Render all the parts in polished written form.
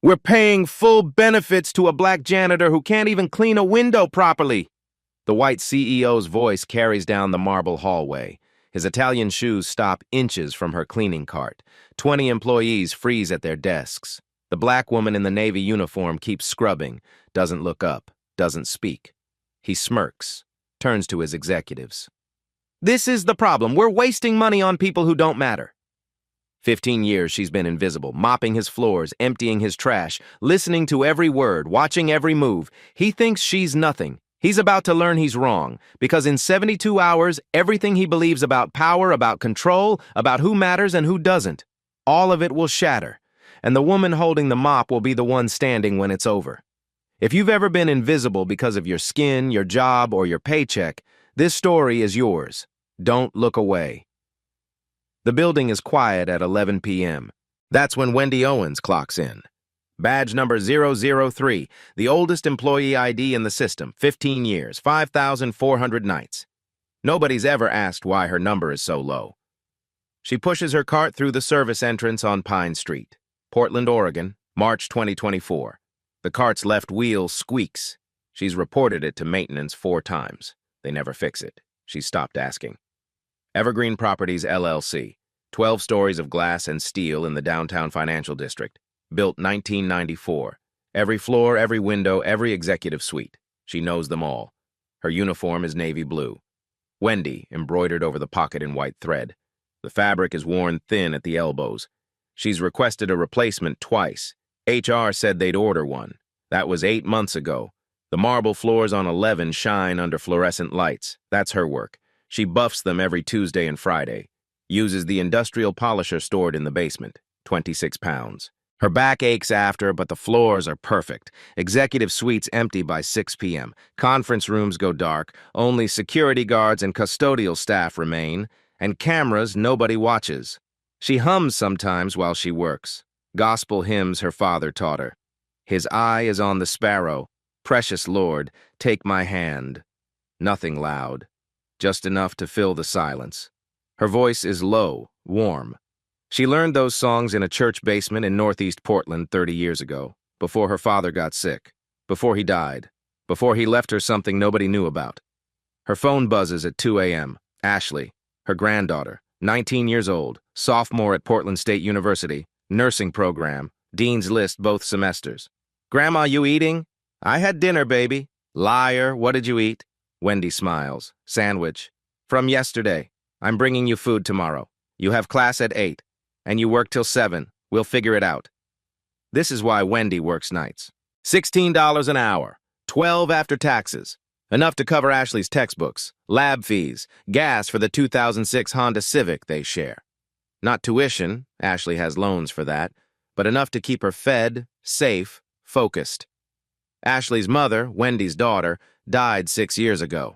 We're paying full benefits to a black janitor who can't even clean a window properly. The white CEO's voice carries down the marble hallway. His Italian shoes stop inches from her cleaning cart. 20 employees freeze at their desks. The black woman in the Navy uniform keeps scrubbing, doesn't look up, doesn't speak. He smirks, turns to his executives. This is the problem. We're wasting money on people who don't matter. 15 years she's been invisible, mopping his floors, emptying his trash, listening to every word, watching every move. He thinks she's nothing. He's about to learn he's wrong, because in 72 hours, everything he believes about power, about control, about who matters and who doesn't, all of it will shatter, and the woman holding the mop will be the one standing when it's over. If you've ever been invisible because of your skin, your job, or your paycheck, this story is yours. Don't look away. The building is quiet at 11 p.m. That's when Wendy Owens clocks in. Badge number 003, the oldest employee ID in the system, 15 years, 5,400 nights. Nobody's ever asked why her number is so low. She pushes her cart through the service entrance on Pine Street, Portland, Oregon, March 2024. The cart's left wheel squeaks. She's reported it to maintenance 4 times. They never fix it. She's stopped asking. Evergreen Properties, LLC, 12 stories of glass and steel in the downtown financial district. Built 1994. Every floor, every window, every executive suite. She knows them all. Her uniform is navy blue. Wendy, embroidered over the pocket in white thread. The fabric is worn thin at the elbows. She's requested a replacement twice. HR said they'd order one. That was 8 months ago. The marble floors on 11 shine under fluorescent lights. That's her work. She buffs them every Tuesday and Friday. Uses the industrial polisher stored in the basement, 26 pounds. Her back aches after, but the floors are perfect. Executive suites empty by 6 p.m. Conference rooms go dark. Only security guards and custodial staff remain. And cameras nobody watches. She hums sometimes while she works. Gospel hymns her father taught her. His eye is on the sparrow. Precious Lord, take my hand. Nothing loud. Just enough to fill the silence. Her voice is low, warm. She learned those songs in a church basement in Northeast Portland 30 years ago, before her father got sick, before he died, before he left her something nobody knew about. Her phone buzzes at 2 a.m. Ashley, her granddaughter, 19 years old, sophomore at Portland State University, nursing program, Dean's List both semesters. Grandma, you eating? I had dinner, baby. Liar, what did you eat? Wendy smiles. Sandwich. From yesterday. I'm bringing you food tomorrow. You have class at 8. And you work till 7. We'll figure it out. This is why Wendy works nights. $16 an hour, 12 after taxes. Enough to cover Ashley's textbooks, lab fees, gas for the 2006 Honda Civic they share. Not tuition, Ashley has loans for that, but enough to keep her fed, safe, focused. Ashley's mother, Wendy's daughter, died 6 years ago.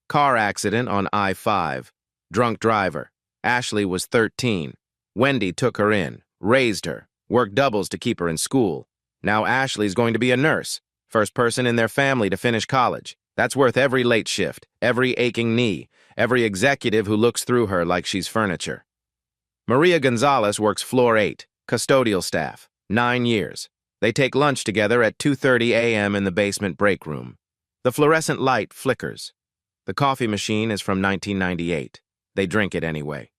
Car accident on I-5. Drunk driver. Ashley was 13. Wendy took her in, raised her, worked doubles to keep her in school. Now Ashley's going to be a nurse, first person in their family to finish college. That's worth every late shift, every aching knee, every executive who looks through her like she's furniture. Maria Gonzalez works floor 8, custodial staff, 9 years. They take lunch together at 2:30 a.m. in the basement break room. The fluorescent light flickers. The coffee machine is from 1998. They drink it anyway.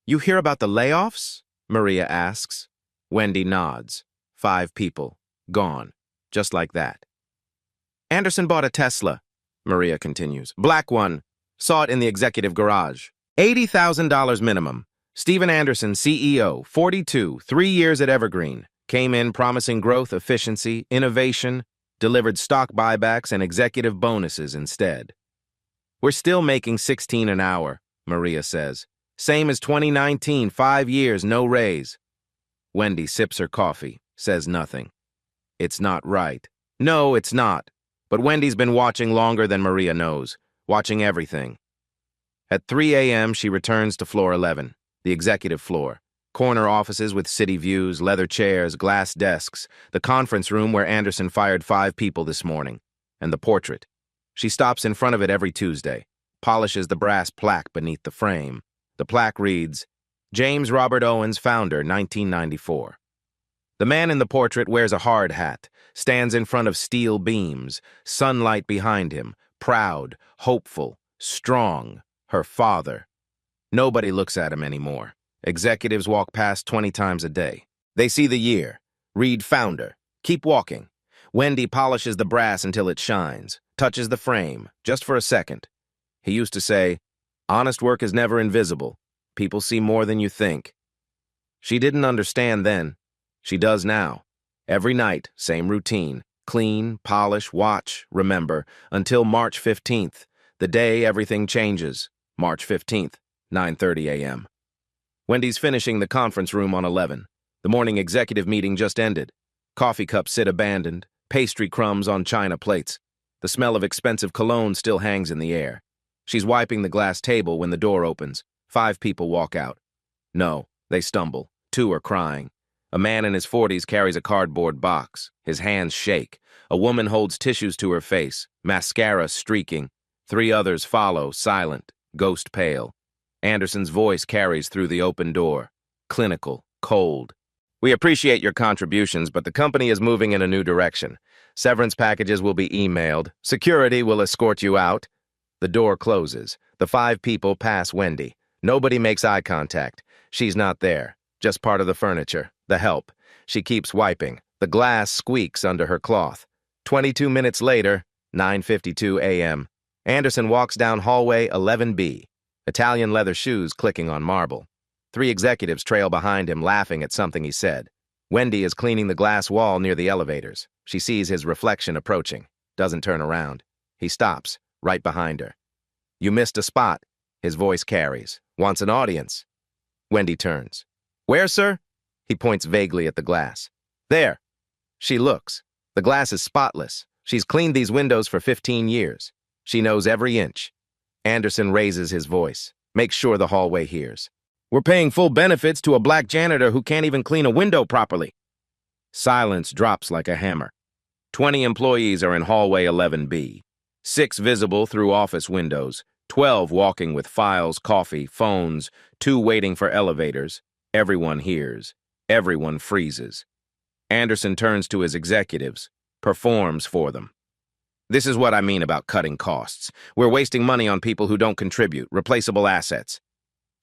You hear about the layoffs? Maria asks. Wendy nods. 5 people. Gone. Just like that. Anderson bought a Tesla, Maria continues. Black one. Saw it in the executive garage. $80,000 minimum. Stephen Anderson, CEO, 42, 3 years at Evergreen. Came in promising growth, efficiency, innovation, delivered stock buybacks and executive bonuses instead. We're still making $16 an hour, Maria says. Same as 2019, 5 years, no raise. Wendy sips her coffee, says nothing. It's not right. No, it's not. But Wendy's been watching longer than Maria knows, watching everything. At 3 a.m., she returns to floor 11, the executive floor. Corner offices with city views, leather chairs, glass desks, the conference room where Anderson fired 5 people this morning, and the portrait. She stops in front of it every Tuesday, polishes the brass plaque beneath the frame. The plaque reads, James Robert Owens, founder, 1994. The man in the portrait wears a hard hat, stands in front of steel beams, sunlight behind him, proud, hopeful, strong, her father. Nobody looks at him anymore. Executives walk past 20 times a day. They see the year, read founder, keep walking. Wendy polishes the brass until it shines, touches the frame, just for a second. He used to say, "Honest work is never invisible. People see more than you think." She didn't understand then. She does now. Every night, same routine. Clean, polish, watch, remember, until March 15th, the day everything changes. March 15th, 9:30 a.m. Wendy's finishing the conference room on 11. The morning executive meeting just ended. Coffee cups sit abandoned, pastry crumbs on china plates. The smell of expensive cologne still hangs in the air. She's wiping the glass table when the door opens. 5 people walk out. No, they stumble. 2 are crying. A man in his 40s carries a cardboard box. His hands shake. A woman holds tissues to her face, mascara streaking. 3 others follow, silent, ghost pale. Anderson's voice carries through the open door. Clinical, cold. "We appreciate your contributions, but the company is moving in a new direction. Severance packages will be emailed. Security will escort you out." The door closes. The 5 people pass Wendy. Nobody makes eye contact. She's not there. Just part of the furniture. The help. She keeps wiping. The glass squeaks under her cloth. 22 minutes later, 9:52 a.m. Anderson walks down hallway 11B. Italian leather shoes clicking on marble. 3 executives trail behind him, laughing at something he said. Wendy is cleaning the glass wall near the elevators. She sees his reflection approaching. Doesn't turn around. He stops, right behind her. "You missed a spot," his voice carries. "Wants an audience." Wendy turns. "Where, sir?" He points vaguely at the glass. "There." She looks. The glass is spotless. She's cleaned these windows for 15 years. She knows every inch. Anderson raises his voice. Makes sure the hallway hears. "We're paying full benefits to a black janitor who can't even clean a window properly." Silence drops like a hammer. 20 employees are in hallway 11B. 6 visible through office windows. 12 walking with files, coffee, phones. 2 waiting for elevators. Everyone hears. Everyone freezes. Anderson turns to his executives. Performs for them. "This is what I mean about cutting costs. We're wasting money on people who don't contribute, replaceable assets."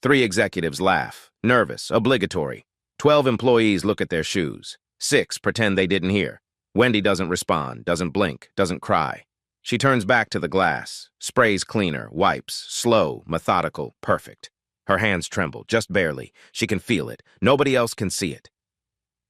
3 executives laugh, nervous, obligatory. 12 employees look at their shoes. 6 pretend they didn't hear. Wendy doesn't respond, doesn't blink, doesn't cry. She turns back to the glass, sprays cleaner, wipes, slow, methodical, perfect. Her hands tremble, just barely. She can feel it. Nobody else can see it.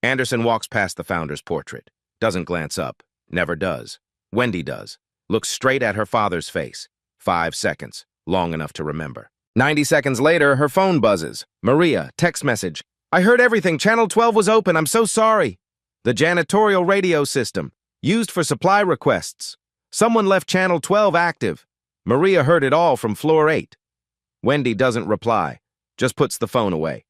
Anderson walks past the founder's portrait. Doesn't glance up. Never does. Wendy does. Looks straight at her father's face. 5 seconds. Long enough to remember. 90 seconds later, her phone buzzes. Maria, text message. "I heard everything. Channel 12 was open. I'm so sorry." The janitorial radio system. Used for supply requests. Someone left Channel 12 active. Maria heard it all from floor 8. Wendy doesn't reply. Just puts the phone away.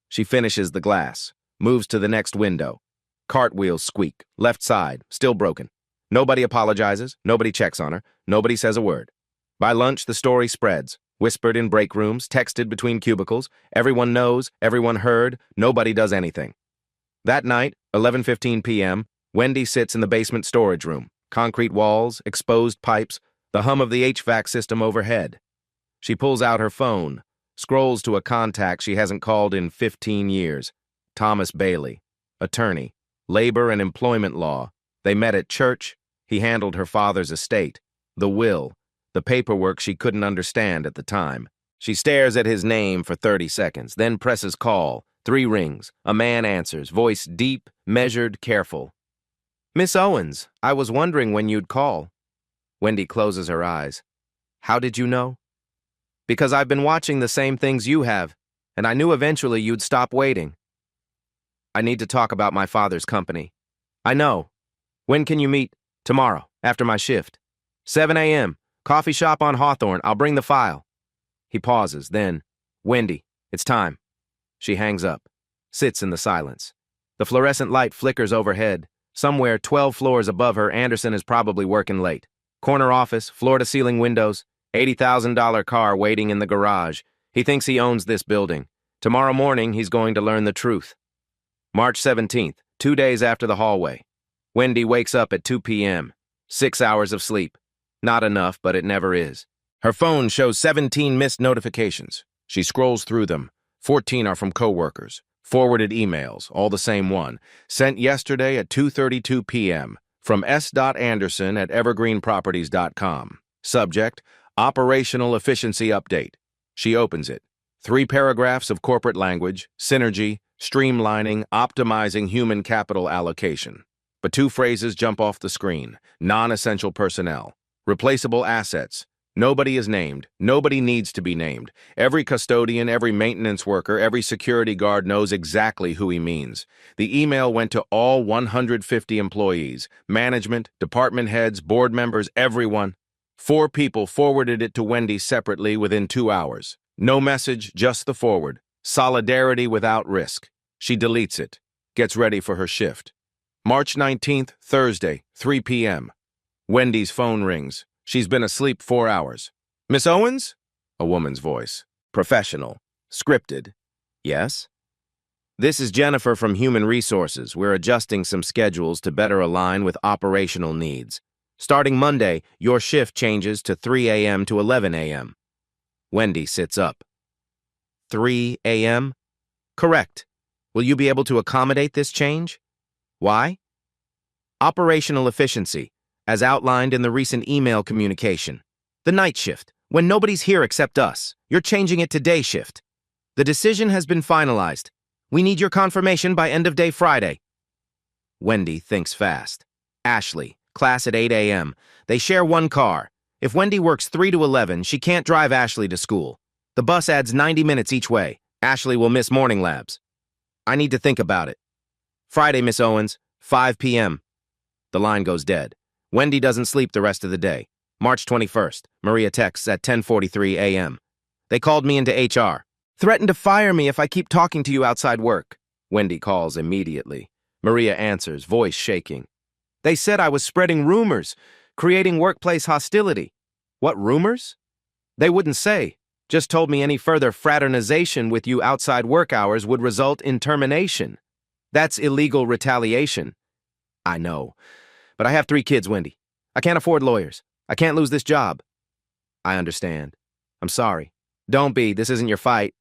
She finishes the glass. Moves to the next window. Cartwheels squeak. Left side. Still broken. Nobody apologizes. Nobody checks on her. Nobody says a word. By lunch, the story spreads. Whispered in break rooms, texted between cubicles. Everyone knows, everyone heard, nobody does anything. That night, 11:15 p.m., Wendy sits in the basement storage room. Concrete walls, exposed pipes, the hum of the HVAC system overhead. She pulls out her phone, scrolls to a contact she hasn't called in 15 years. Thomas Bailey, attorney, labor and employment law. They met at church. He handled her father's estate, the will, the paperwork she couldn't understand at the time. She stares at his name for 30 seconds, then presses call. 3 rings. A man answers, voice deep, measured, careful. "Miss Owens, I was wondering when you'd call." Wendy closes her eyes. "How did you know?" "Because I've been watching the same things you have, and I knew eventually you'd stop waiting." "I need to talk about my father's company." "I know. When can you meet?" "Tomorrow, after my shift." 7 a.m. Coffee shop on Hawthorne. I'll bring the file." He pauses, then, "Wendy, it's time." She hangs up, sits in the silence. The fluorescent light flickers overhead. Somewhere 12 floors above her, Anderson is probably working late. Corner office, floor-to-ceiling windows, $80,000 car waiting in the garage. He thinks he owns this building. Tomorrow morning, he's going to learn the truth. March 17th, 2 days after the hallway. Wendy wakes up at 2 p.m. 6 hours of sleep. Not enough, but it never is. Her phone shows 17 missed notifications. She scrolls through them. 14 are from coworkers. Forwarded emails, all the same one. Sent yesterday at 2:32 p.m. from s.anderson@evergreenproperties.com. Subject, Operational Efficiency Update. She opens it. 3 paragraphs of corporate language, synergy, streamlining, optimizing human capital allocation. But 2 phrases jump off the screen. Non-essential personnel. Replaceable assets. Nobody is named. Nobody needs to be named. Every custodian, every maintenance worker, every security guard knows exactly who he means. The email went to all 150 employees, management, department heads, board members, everyone. 4 people forwarded it to Wendy separately within 2 hours. No message, just the forward. Solidarity without risk. She deletes it. Gets ready for her shift. March 19th, Thursday, 3 p.m. Wendy's phone rings. She's been asleep 4 hours. Miss Owens? A woman's voice. Professional. Scripted. Yes? This is Jennifer from Human Resources. We're adjusting some schedules to better align with operational needs. Starting Monday, your shift changes to 3 a.m. to 11 a.m. Wendy sits up. 3 a.m.? Correct. Will you be able to accommodate this change? Why? Operational efficiency, as outlined in the recent email communication. The night shift, when nobody's here except us. You're changing it to day shift. The decision has been finalized. We need your confirmation by end of day Friday. Wendy thinks fast. Ashley, class at 8 a.m. They share one car. If Wendy works 3 to 11, she can't drive Ashley to school. The bus adds 90 minutes each way. Ashley will miss morning labs. I need to think about it. Friday, Miss Owens, 5 p.m. The line goes dead. Wendy doesn't sleep the rest of the day. March 21st, Maria texts at 10:43 a.m. They called me into HR. Threatened to fire me if I keep talking to you outside work. Wendy calls immediately. Maria answers, voice shaking. They said I was spreading rumors, creating workplace hostility. What rumors? They wouldn't say. Just told me any further fraternization with you outside work hours would result in termination. That's illegal retaliation. I know. But I have 3 kids, Wendy. I can't afford lawyers. I can't lose this job. I understand. I'm sorry. Don't be. This isn't your fight.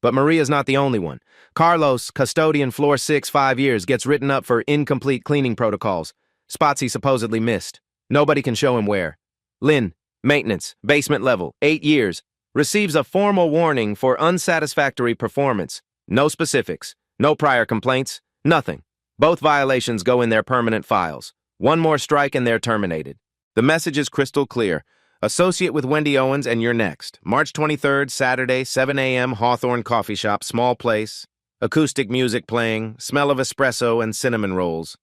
But Maria's not the only one. Carlos, custodian floor 6, 5 years, gets written up for incomplete cleaning protocols. Spots he supposedly missed. Nobody can show him where. Lynn, maintenance, basement level, 8 years, receives a formal warning for unsatisfactory performance. No specifics. No prior complaints. Nothing. Both violations go in their permanent files. One more strike and they're terminated. The message is crystal clear. Associate with Wendy Owens and you're next. March 23rd, Saturday, 7 a.m., Hawthorne Coffee Shop, small place. Acoustic music playing, smell of espresso and cinnamon rolls.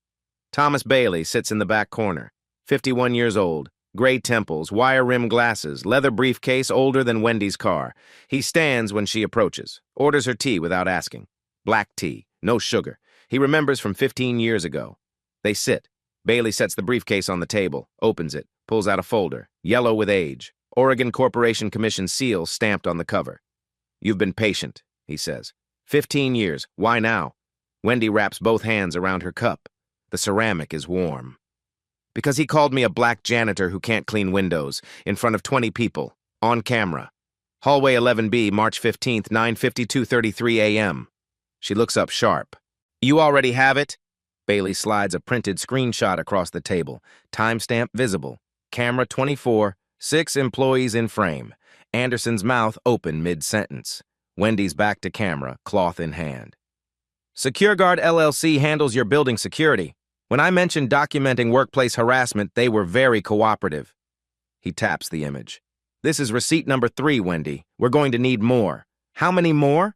Thomas Bailey sits in the back corner. 51 years old. Gray temples, wire-rimmed glasses, leather briefcase older than Wendy's car. He stands when she approaches. Orders her tea without asking. Black tea, no sugar. He remembers from 15 years ago. They sit. Bailey sets the briefcase on the table, opens it, pulls out a folder, yellow with age, Oregon Corporation Commission seal stamped on the cover. You've been patient, he says. 15 years, why now? Wendy wraps both hands around her cup. The ceramic is warm. Because he called me a black janitor who can't clean windows, in front of 20 people, on camera. Hallway 11B, March 15th, 9:52:33 a.m. She looks up sharp. You already have it? Bailey slides a printed screenshot across the table. Timestamp visible. Camera 24, 6 employees in frame. Anderson's mouth open mid-sentence. Wendy's back to camera, cloth in hand. SecureGuard LLC handles your building security. When I mentioned documenting workplace harassment, they were very cooperative. He taps the image. This is receipt number 3, Wendy. We're going to need more. How many more?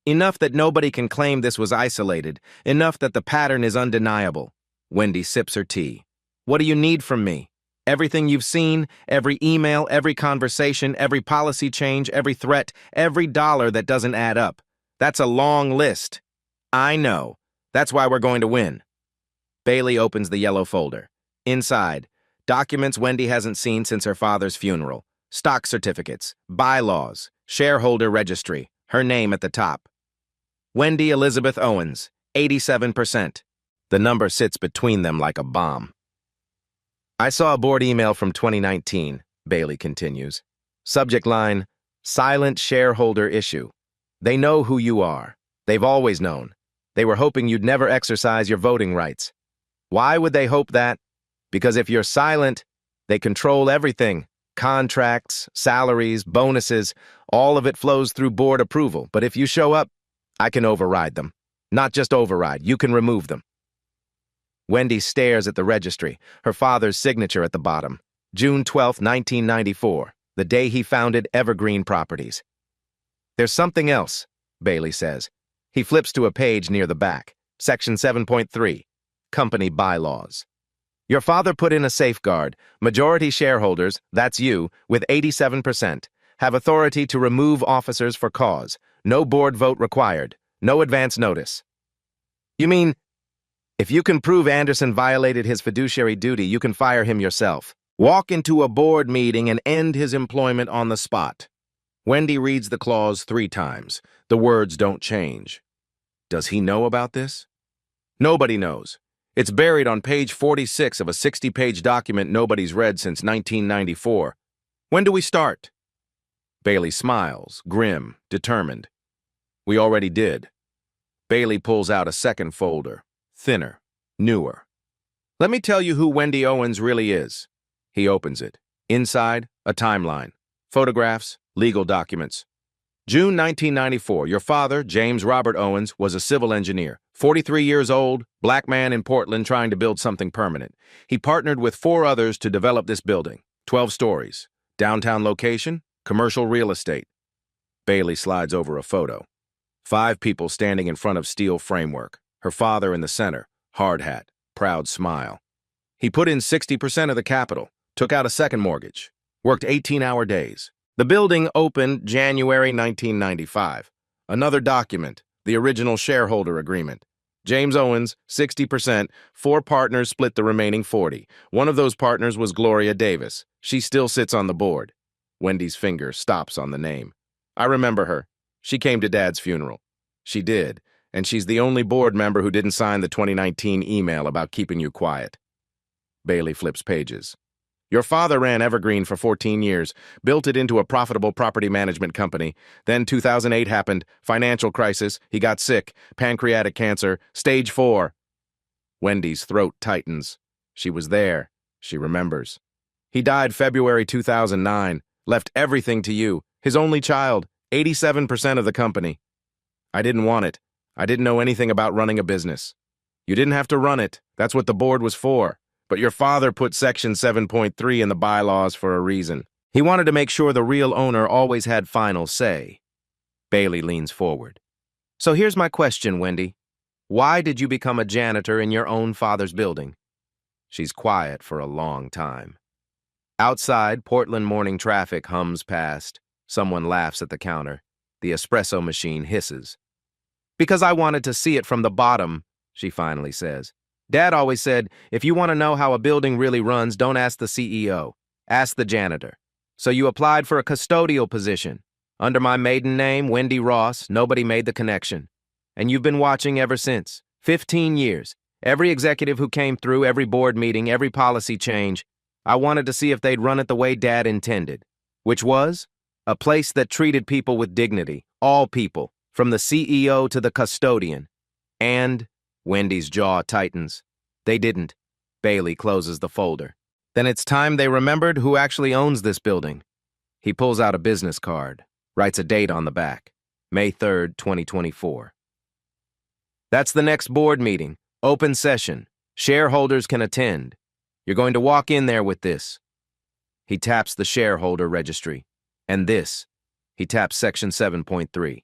Enough that nobody can claim this was isolated. Enough that the pattern is undeniable. Wendy sips her tea. What do you need from me? Everything you've seen, every email, every conversation, every policy change, every threat, every dollar that doesn't add up. That's a long list. I know. That's why we're going to win. Bailey opens the yellow folder. Inside, documents Wendy hasn't seen since her father's funeral. Stock certificates, bylaws, shareholder registry, her name at the top. Wendy Elizabeth Owens, 87%. The number sits between them like a bomb. I saw a board email from 2019, Bailey continues. Subject line, silent shareholder issue. They know who you are. They've always known. They were hoping you'd never exercise your voting rights. Why would they hope that? Because if you're silent, they control everything. Contracts, salaries, bonuses, all of it flows through board approval. But if you show up, I can override them. Not just override, you can remove them. Wendy stares at the registry, her father's signature at the bottom. June 12, 1994, the day he founded Evergreen Properties. There's something else, Bailey says. He flips to a page near the back, Section 7.3, Company Bylaws. Your father put in a safeguard. Majority shareholders, that's you, with 87%, have authority to remove officers for cause. No board vote required. No advance notice. You mean, if you can prove Anderson violated his fiduciary duty, you can fire him yourself. Walk into a board meeting and end his employment on the spot. Wendy reads the clause 3 times. The words don't change. Does he know about this? Nobody knows. It's buried on page 46 of a 60-page document nobody's read since 1994. When do we start? Bailey smiles, grim, determined. We already did. Bailey pulls out a second folder, thinner, newer. Let me tell you who Wendy Owens really is. He opens it. Inside, a timeline. Photographs, legal documents. June 1994, your father, James Robert Owens, was a civil engineer. 43 years old, black man in Portland trying to build something permanent. He partnered with 4 others to develop this building. 12 stories. Downtown location, commercial real estate. Bailey slides over a photo. 5 people standing in front of steel framework. Her father in the center, hard hat, proud smile. He put in 60% of the capital, took out a second mortgage, worked 18-hour days. The building opened January 1995. Another document, the original shareholder agreement. James Owens, 60%, 4 partners split the remaining 40. One of those partners was Gloria Davis. She still sits on the board. Wendy's finger stops on the name. I remember her. She came to Dad's funeral. She did, and she's the only board member who didn't sign the 2019 email about keeping you quiet. Bailey flips pages. Your father ran Evergreen for 14 years, built it into a profitable property management company. Then 2008 happened, financial crisis, he got sick, pancreatic cancer, stage 4. Wendy's throat tightens. She was there. She remembers. He died February 2009, left everything to you, his only child, 87% of the company. I didn't want it. I didn't know anything about running a business. You didn't have to run it. That's what the board was for. But your father put Section 7.3 in the bylaws for a reason. He wanted to make sure the real owner always had final say. Bailey leans forward. So here's my question, Wendy. Why did you become a janitor in your own father's building? She's quiet for a long time. Outside, Portland morning traffic hums past. Someone laughs at the counter. The espresso machine hisses. Because I wanted to see it from the bottom, she finally says. Dad always said, if you want to know how a building really runs, don't ask the CEO. Ask the janitor. So you applied for a custodial position. Under my maiden name, Wendy Ross, nobody made the connection. And you've been watching ever since. 15 years. Every executive who came through, every board meeting, every policy change. I wanted to see if they'd run it the way Dad intended. Which was? A place that treated people with dignity. All people. From the CEO to the custodian. And Wendy's jaw tightens. They didn't. Bailey closes the folder. Then it's time they remembered who actually owns this building. He pulls out a business card, writes a date on the back, May 3rd, 2024. That's the next board meeting, open session. Shareholders can attend. You're going to walk in there with this. He taps the shareholder registry. And this. He taps Section 7.3.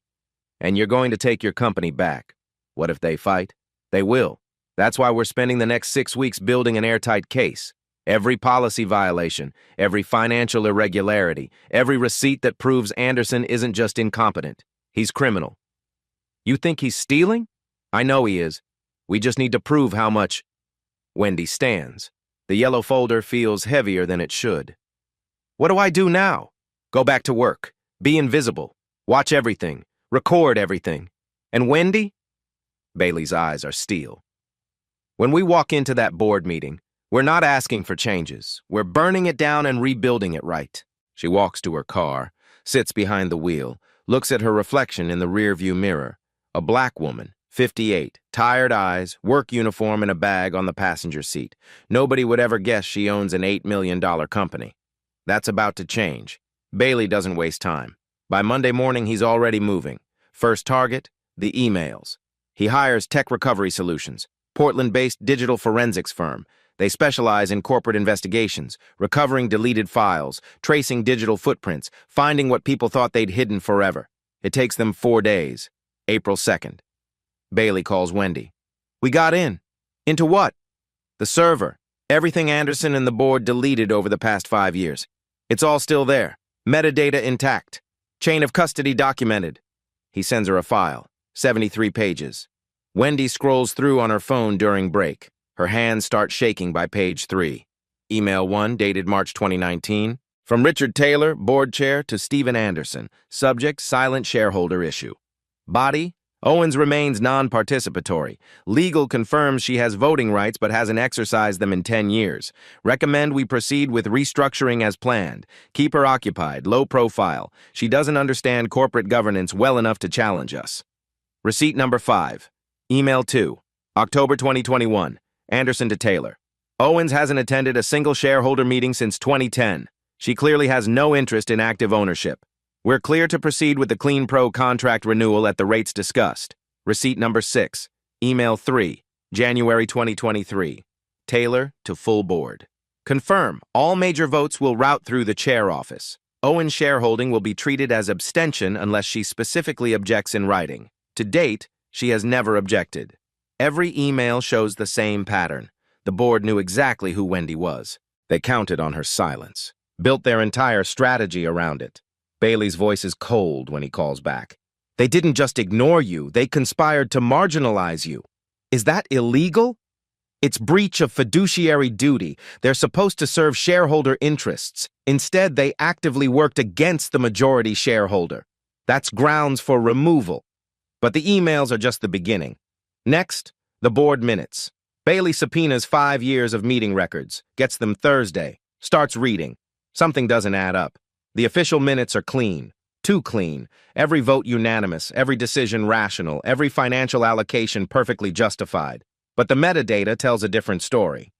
And you're going to take your company back. What if they fight? They will. That's why we're spending the next 6 weeks building an airtight case. Every policy violation, every financial irregularity, every receipt that proves Anderson isn't just incompetent. He's criminal. You think he's stealing? I know he is. We just need to prove how much. Wendy stands. The yellow folder feels heavier than it should. What do I do now? Go back to work. Be invisible. Watch everything. Record everything. And Wendy? Bailey's eyes are steel. When we walk into that board meeting, we're not asking for changes. We're burning it down and rebuilding it right. She walks to her car, sits behind the wheel, looks at her reflection in the rearview mirror. A black woman, 58, tired eyes, work uniform and a bag on the passenger seat. Nobody would ever guess she owns an $8 million company. That's about to change. Bailey doesn't waste time. By Monday morning, he's already moving. First target, the emails. He hires Tech Recovery Solutions, Portland-based digital forensics firm. They specialize in corporate investigations, recovering deleted files, tracing digital footprints, finding what people thought they'd hidden forever. It takes them 4 days. April 2nd. Bailey calls Wendy. We got in. Into what? The server. Everything Anderson and the board deleted over the past 5 years. It's all still there. Metadata intact. Chain of custody documented. He sends her a file. 73 pages. Wendy scrolls through on her phone during break. Her hands start shaking by page 3. Email 1, dated March 2019. From Richard Taylor, board chair, to Stephen Anderson. Subject, silent shareholder issue. Body, Owens remains non-participatory. Legal confirms she has voting rights but hasn't exercised them in 10 years. Recommend we proceed with restructuring as planned. Keep her occupied, low profile. She doesn't understand corporate governance well enough to challenge us. Receipt number 5. Email 2, October 2021. Anderson to Taylor. Owens hasn't attended a single shareholder meeting since 2010. She clearly has no interest in active ownership. We're clear to proceed with the Clean Pro contract renewal at the rates discussed. Receipt number 6. Email 3, January 2023. Taylor to full board. Confirm, all major votes will route through the chair office. Owens' shareholding will be treated as abstention unless she specifically objects in writing. To date, she has never objected. Every email shows the same pattern. The board knew exactly who Wendy was. They counted on her silence, built their entire strategy around it. Bailey's voice is cold when he calls back. They didn't just ignore you, they conspired to marginalize you. Is that illegal? It's breach of fiduciary duty. They're supposed to serve shareholder interests. Instead, they actively worked against the majority shareholder. That's grounds for removal. But the emails are just the beginning. Next, the board minutes. Bailey subpoenas 5 years of meeting records, gets them Thursday, starts reading. Something doesn't add up. The official minutes are clean, too clean. Every vote unanimous, every decision rational, every financial allocation perfectly justified. But the metadata tells a different story.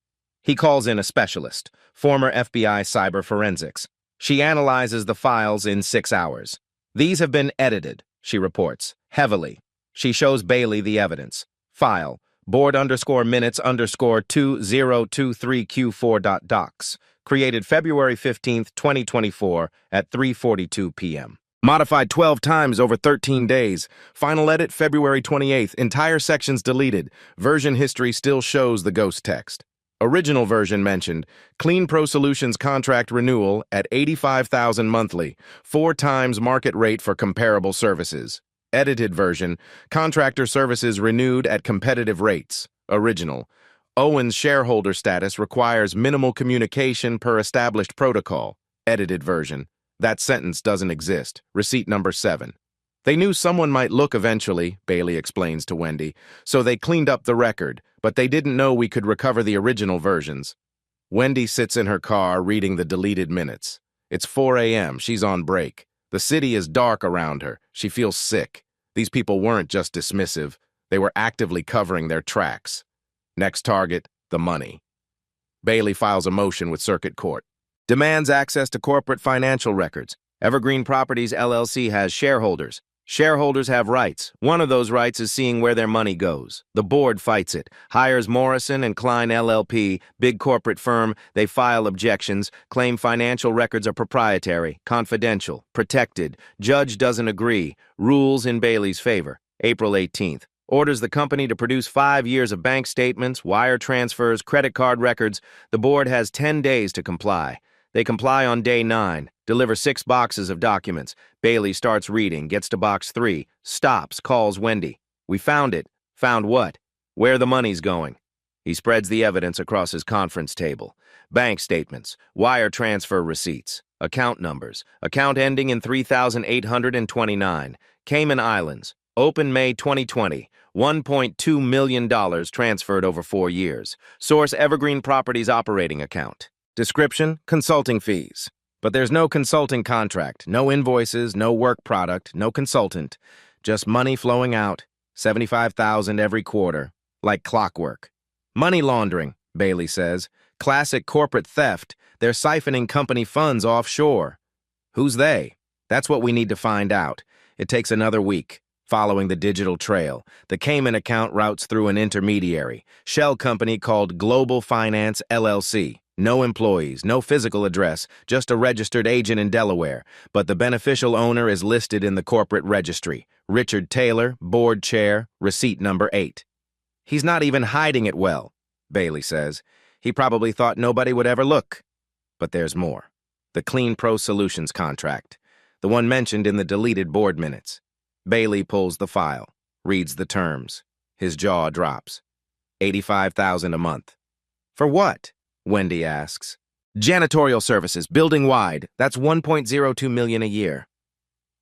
He calls in a specialist, former FBI cyber forensics. She analyzes the files in 6 hours. These have been edited, she reports, heavily. She shows Bailey the evidence. File, board_minutes_2023Q4.docs. Created February 15, 2024 at 3:42 p.m. Modified 12 times over 13 days. Final edit February 28th. Entire sections deleted. Version history still shows the ghost text. Original version mentioned, Clean Pro Solutions contract renewal at $85,000 monthly, 4 times market rate for comparable services. Edited version, contractor services renewed at competitive rates. Original. Owens' shareholder status requires minimal communication per established protocol. Edited version. That sentence doesn't exist. Receipt number 7. They knew someone might look eventually, Bailey explains to Wendy, so they cleaned up the record, but they didn't know we could recover the original versions. Wendy sits in her car reading the deleted minutes. It's 4 a.m. She's on break. The city is dark around her. She feels sick. These people weren't just dismissive. They were actively covering their tracks. Next target, the money. Bailey files a motion with Circuit Court. Demands access to corporate financial records. Evergreen Properties LLC has shareholders. Shareholders have rights. One of those rights is seeing where their money goes. The board fights it. Hires Morrison and Klein LLP, big corporate firm. They file objections, claim financial records are proprietary, confidential, protected. Judge doesn't agree. Rules in Bailey's favor. April 18th. Orders the company to produce 5 years of bank statements, wire transfers, credit card records. The board has 10 days to comply. They comply on day 9, deliver 6 boxes of documents. Bailey starts reading, gets to box 3, stops, calls Wendy. We found it. Found what? Where the money's going. He spreads the evidence across his conference table. Bank statements, wire transfer receipts, account numbers, account ending in 3,829, Cayman Islands, open May 2020, $1.2 million transferred over 4 years. Source Evergreen Properties operating account. Description, consulting fees. But there's no consulting contract, no invoices, no work product, no consultant. Just money flowing out, $75,000 every quarter, like clockwork. Money laundering, Bailey says. Classic corporate theft. They're siphoning company funds offshore. Who's they? That's what we need to find out. It takes another week. Following the digital trail, the Cayman account routes through an intermediary, shell company called Global Finance LLC. No employees, no physical address, just a registered agent in Delaware, but the beneficial owner is listed in the corporate registry. Richard Taylor, board chair, receipt number 8. He's not even hiding it well, Bailey says. He probably thought nobody would ever look. But there's more. The Clean Pro Solutions contract, the one mentioned in the deleted board minutes. Bailey pulls the file, reads the terms. His jaw drops. $85,000 a month. For what? Wendy asks. Janitorial services, building-wide. That's $1.02 million a year.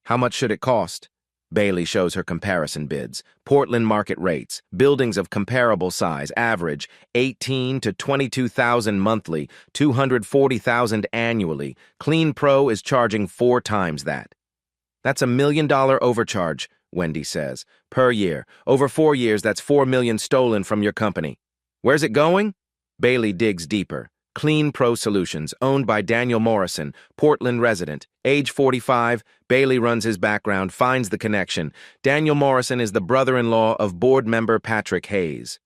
How much should it cost? Bailey shows her comparison bids. Portland market rates. Buildings of comparable size, average, $18,000 to $22,000 monthly, $240,000 annually. Clean Pro is charging 4 times that. That's $1 million overcharge, Wendy says, per year. Over 4 years, that's $4 million stolen from your company. Where's it going? Bailey digs deeper. Clean Pro Solutions, owned by Daniel Morrison, Portland resident. Age 45, Bailey runs his background, finds the connection. Daniel Morrison is the brother-in-law of board member Patrick Hayes.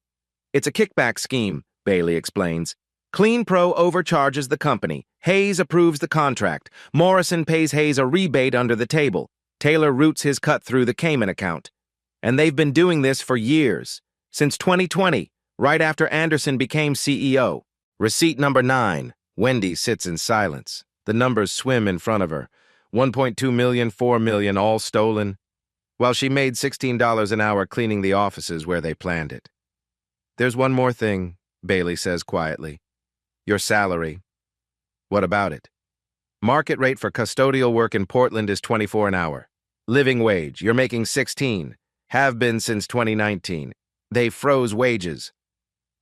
It's a kickback scheme, Bailey explains. Clean Pro overcharges the company. Hayes approves the contract. Morrison pays Hayes a rebate under the table. Taylor routes his cut through the Cayman account. And they've been doing this for years. Since 2020, right after Anderson became CEO. Receipt number 9. Wendy sits in silence. The numbers swim in front of her. 1.2 million, 4 million, all stolen. While she made $16 an hour cleaning the offices where they planned it. There's one more thing, Bailey says quietly. Your salary. What about it? Market rate for custodial work in Portland is $24 an hour. Living wage, you're making $16. Have been since 2019. They froze wages.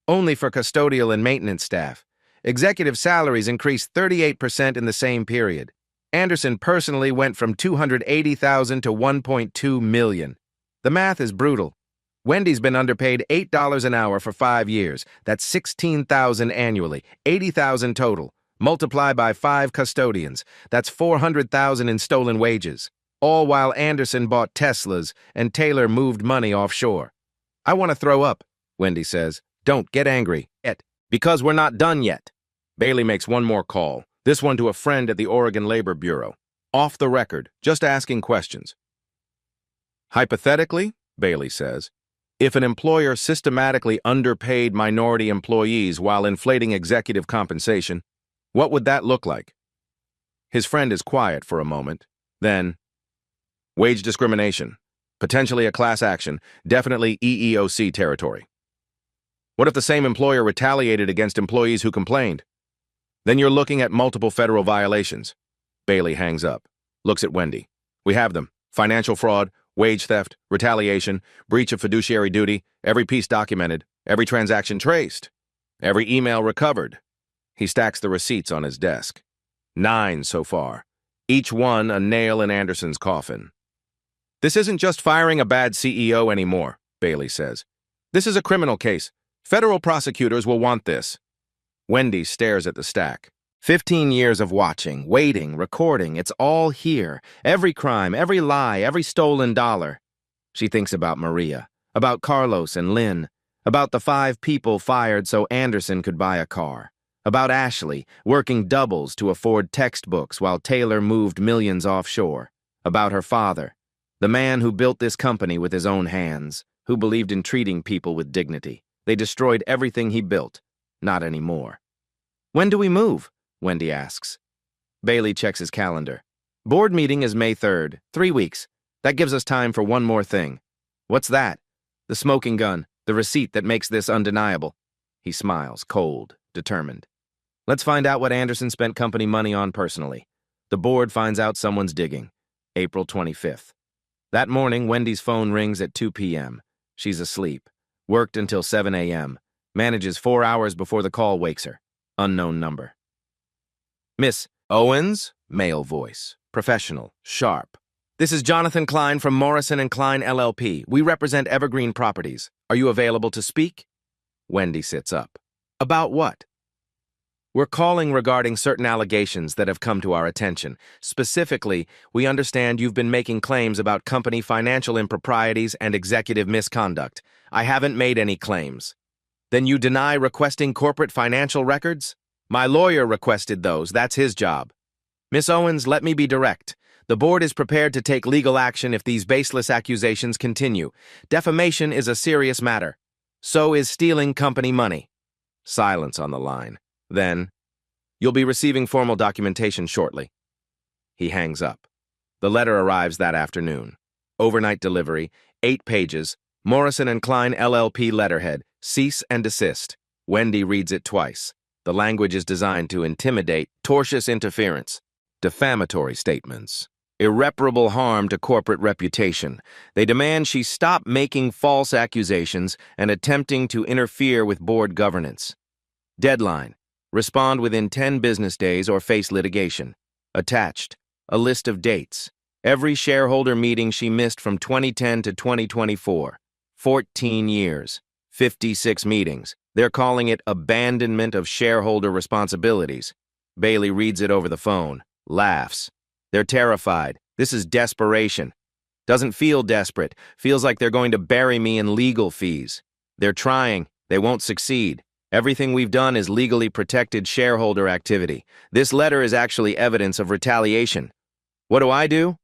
Only for custodial and maintenance staff. Executive salaries increased 38% in the same period. Anderson personally went from $280,000 to $1.2 million. The math is brutal. Wendy's been underpaid $8 an hour for 5 years. That's $16,000 annually, $80,000 total. Multiply by 5 custodians. That's $400,000 in stolen wages. All while Anderson bought Teslas and Taylor moved money offshore. I want to throw up, Wendy says. Don't get angry, because we're not done yet. Bailey makes one more call, this one to a friend at the Oregon Labor Bureau. Off the record, just asking questions. Hypothetically, Bailey says, if an employer systematically underpaid minority employees while inflating executive compensation, what would that look like? His friend is quiet for a moment. Then, wage discrimination, potentially a class action, definitely EEOC territory. What if the same employer retaliated against employees who complained? Then you're looking at multiple federal violations. Bailey hangs up, looks at Wendy. We have them. Financial fraud, wage theft, retaliation, breach of fiduciary duty, every piece documented, every transaction traced, every email recovered. He stacks the receipts on his desk. 9 so far, each one a nail in Anderson's coffin. This isn't just firing a bad CEO anymore, Bailey says. This is a criminal case. Federal prosecutors will want this. Wendy stares at the stack. 15 years of watching, waiting, recording, it's all here. Every crime, every lie, every stolen dollar. She thinks about Maria, about Carlos and Lynn, about the 5 people fired so Anderson could buy a car, about Ashley working doubles to afford textbooks while Taylor moved millions offshore, about her father, the man who built this company with his own hands, who believed in treating people with dignity. They destroyed everything he built. Not anymore. When do we move? Wendy asks. Bailey checks his calendar. Board meeting is May 3rd, 3 weeks. That gives us time for one more thing. What's that? The smoking gun, the receipt that makes this undeniable. He smiles, cold, determined. Let's find out what Anderson spent company money on personally. The board finds out someone's digging. April 25th. That morning, Wendy's phone rings at 2 p.m. She's asleep. Worked until 7 a.m. Manages 4 hours before the call wakes her. Unknown number. Miss Owens? Male voice. Professional. Sharp. This is Jonathan Klein from Morrison & Klein LLP. We represent Evergreen Properties. Are you available to speak? Wendy sits up. About what? We're calling regarding certain allegations that have come to our attention. Specifically, we understand you've been making claims about company financial improprieties and executive misconduct. I haven't made any claims. Then you deny requesting corporate financial records? My lawyer requested those. That's his job. Miss Owens, let me be direct. The board is prepared to take legal action if these baseless accusations continue. Defamation is a serious matter. So is stealing company money. Silence on the line. Then, you'll be receiving formal documentation shortly. He hangs up. The letter arrives that afternoon. Overnight delivery, 8 pages, Morrison & Klein LLP letterhead, cease and desist. Wendy reads it twice. The language is designed to intimidate, tortious interference, defamatory statements, irreparable harm to corporate reputation. They demand she stop making false accusations and attempting to interfere with board governance. Deadline. Respond within 10 business days or face litigation. Attached. A list of dates. Every shareholder meeting she missed from 2010 to 2024. 14 years. 56 meetings. They're calling it abandonment of shareholder responsibilities. Bailey reads it over the phone. Laughs. They're terrified. This is desperation. Doesn't feel desperate. Feels like they're going to bury me in legal fees. They're trying. They won't succeed. Everything we've done is legally protected shareholder activity. This letter is actually evidence of retaliation. What do?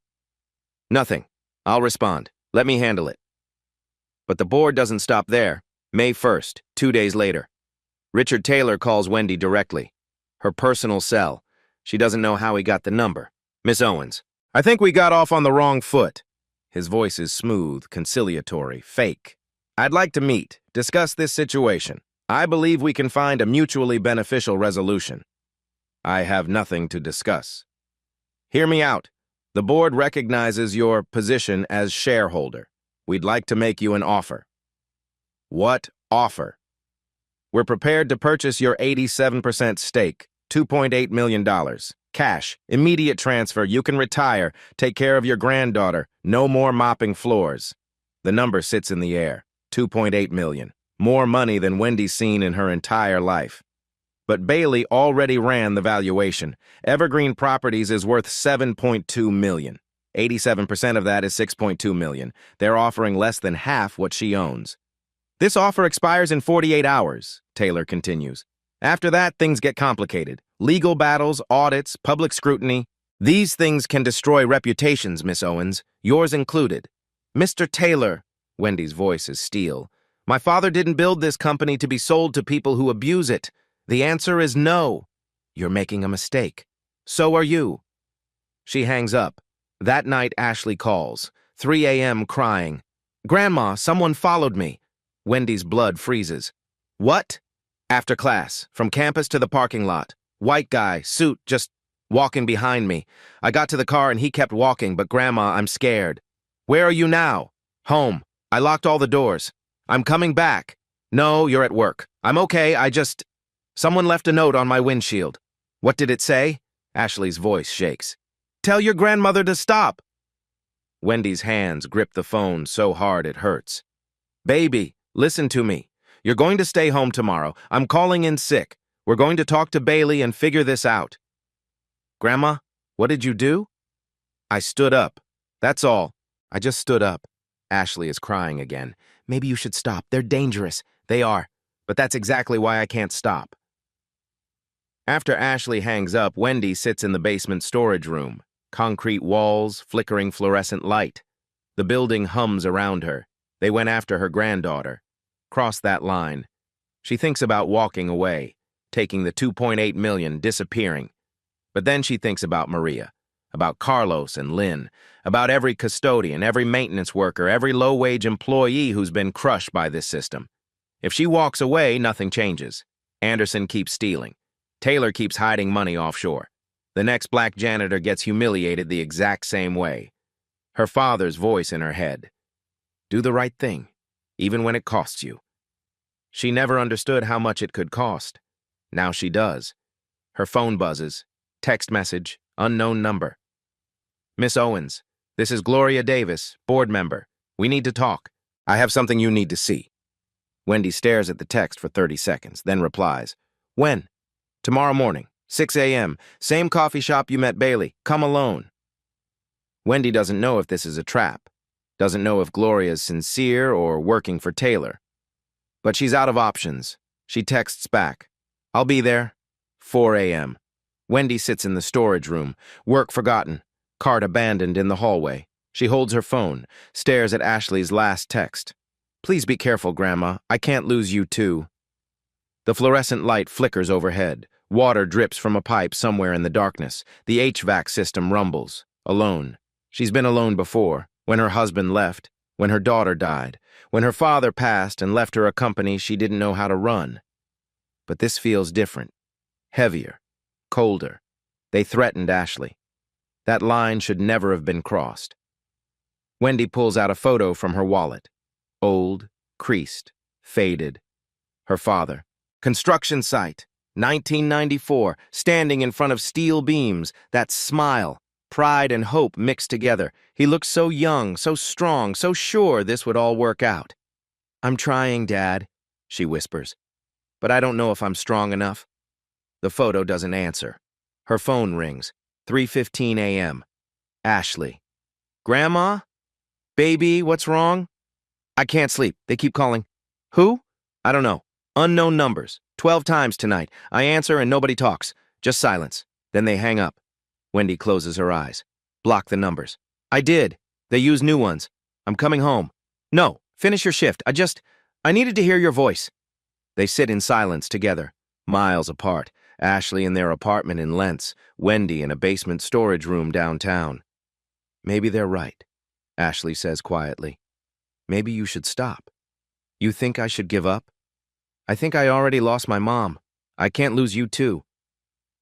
Nothing. I'll respond. Let me handle it. But the board doesn't stop there. May 1st, 2 days later. Richard Taylor calls Wendy directly. Her personal cell. She doesn't know how he got the number. Miss Owens, I think we got off on the wrong foot. His voice is smooth, conciliatory, fake. I'd like to meet, discuss this situation. I believe we can find a mutually beneficial resolution. I have nothing to discuss. Hear me out. The board recognizes your position as shareholder. We'd like to make you an offer. What offer? We're prepared to purchase your 87% stake, $2.8 million. Cash, immediate transfer, you can retire, take care of your granddaughter, no more mopping floors. The number sits in the air, $2.8 million. More money than Wendy's seen in her entire life. But Bailey already ran the valuation. Evergreen Properties is worth $7.2 million. 87% of that is $6.2 million. They're offering less than half what she owns. This offer expires in 48 hours, Taylor continues. After that, things get complicated. Legal battles, audits, public scrutiny. These things can destroy reputations, Miss Owens, yours included. Mr. Taylor, Wendy's voice is steel. My father didn't build this company to be sold to people who abuse it. The answer is no. You're making a mistake. So are you. She hangs up. That night, Ashley calls. 3 a.m. crying. Grandma, someone followed me. Wendy's blood freezes. What? After class, from campus to the parking lot. White guy, suit, just walking behind me. I got to the car and he kept walking, but Grandma, I'm scared. Where are you now? Home. I locked all the doors. I'm coming back. No, you're at work. I'm okay, Someone left a note on my windshield. What did it say? Ashley's voice shakes. Tell your grandmother to stop. Wendy's hands grip the phone so hard it hurts. Baby, listen to me. You're going to stay home tomorrow. I'm calling in sick. We're going to talk to Bailey and figure this out. Grandma, what did you do? I stood up. That's all. I just stood up. Ashley is crying again. Maybe you should stop. They're dangerous. They are. But that's exactly why I can't stop. After Ashley hangs up, Wendy sits in the basement storage room. Concrete walls, flickering fluorescent light. The building hums around her. They went after her granddaughter. Cross that line. She thinks about walking away, taking the $2.8 million, disappearing. But then she thinks about Maria, about Carlos and Lynn, about every custodian, every maintenance worker, every low-wage employee who's been crushed by this system. If she walks away, nothing changes. Anderson keeps stealing. Taylor keeps hiding money offshore. The next black janitor gets humiliated the exact same way. Her father's voice in her head. Do the right thing. even when it costs you. She never understood how much it could cost. Now she does. Her phone buzzes. Text message, unknown number. Miss Owens, this is Gloria Davis, board member. We need to talk. I have something you need to see. Wendy stares at the text for 30 seconds, then replies, When? Tomorrow morning, 6 a.m., same coffee shop you met Bailey. Come alone. Wendy doesn't know if this is a trap, doesn't know if Gloria is sincere or working for Taylor. But she's out of options. She texts back, I'll be there. 4 a.m. Wendy sits in the storage room, work forgotten, cart abandoned in the hallway. She holds her phone, stares at Ashley's last text. Please be careful, Grandma. I can't lose you too. The fluorescent light flickers overhead. Water drips from a pipe somewhere in the darkness. The HVAC system rumbles. Alone. She's been alone before, when her husband left, when her daughter died, when her father passed and left her a company she didn't know how to run. But this feels different. Heavier. Colder. They threatened Ashley. That line should never have been crossed. Wendy pulls out a photo from her wallet. Old, creased, faded. Her father. Construction site. 1994. Standing in front of steel beams. That smile. Pride and hope mixed together. He looked so young, so strong, so sure this would all work out. I'm trying, Dad, she whispers. But I don't know if I'm strong enough. The photo doesn't answer. Her phone rings. 3:15 a.m. Ashley. Grandma? Baby, what's wrong? I can't sleep. They keep calling. Who? I don't know. Unknown numbers. 12 times tonight. I answer and nobody talks. Just silence. Then they hang up. Wendy closes her eyes. Block the numbers. I did. They use new ones. I'm coming home. No, finish your shift. I needed to hear your voice. They sit in silence together, miles apart. Ashley in their apartment in Lentz, Wendy in a basement storage room downtown. Maybe they're right, Ashley says quietly. Maybe you should stop. You think I should give up? I think I already lost my mom. I can't lose you too.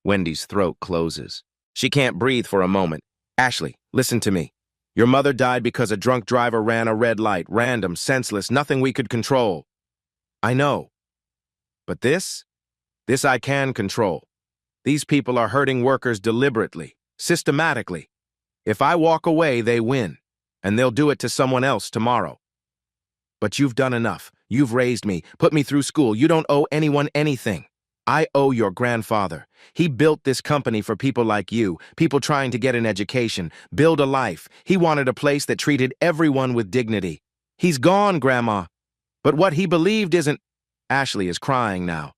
Wendy's throat closes. She can't breathe for a moment. Ashley, listen to me. Your mother died because a drunk driver ran a red light, random, senseless, nothing we could control. I know. But this I can control. These people are hurting workers deliberately, systematically. If I walk away, they win, and they'll do it to someone else tomorrow. But you've done enough. You've raised me, put me through school. You don't owe anyone anything. I owe your grandfather. He built this company for people like you, people trying to get an education, build a life. He wanted a place that treated everyone with dignity. He's gone, Grandma. But what he believed isn't... Ashley is crying now.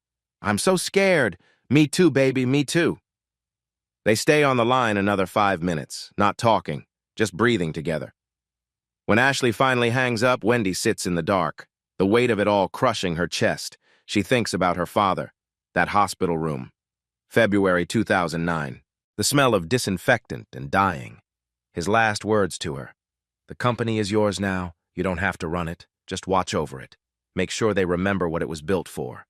I'm so scared. Me too, baby, me too. They stay on the line another 5 minutes, not talking, just breathing together. When Ashley finally hangs up, Wendy sits in the dark, the weight of it all crushing her chest. She thinks about her father, that hospital room. February 2009. The smell of disinfectant and dying. His last words to her. The company is yours now. You don't have to run it. Just watch over it. Make sure they remember what it was built for.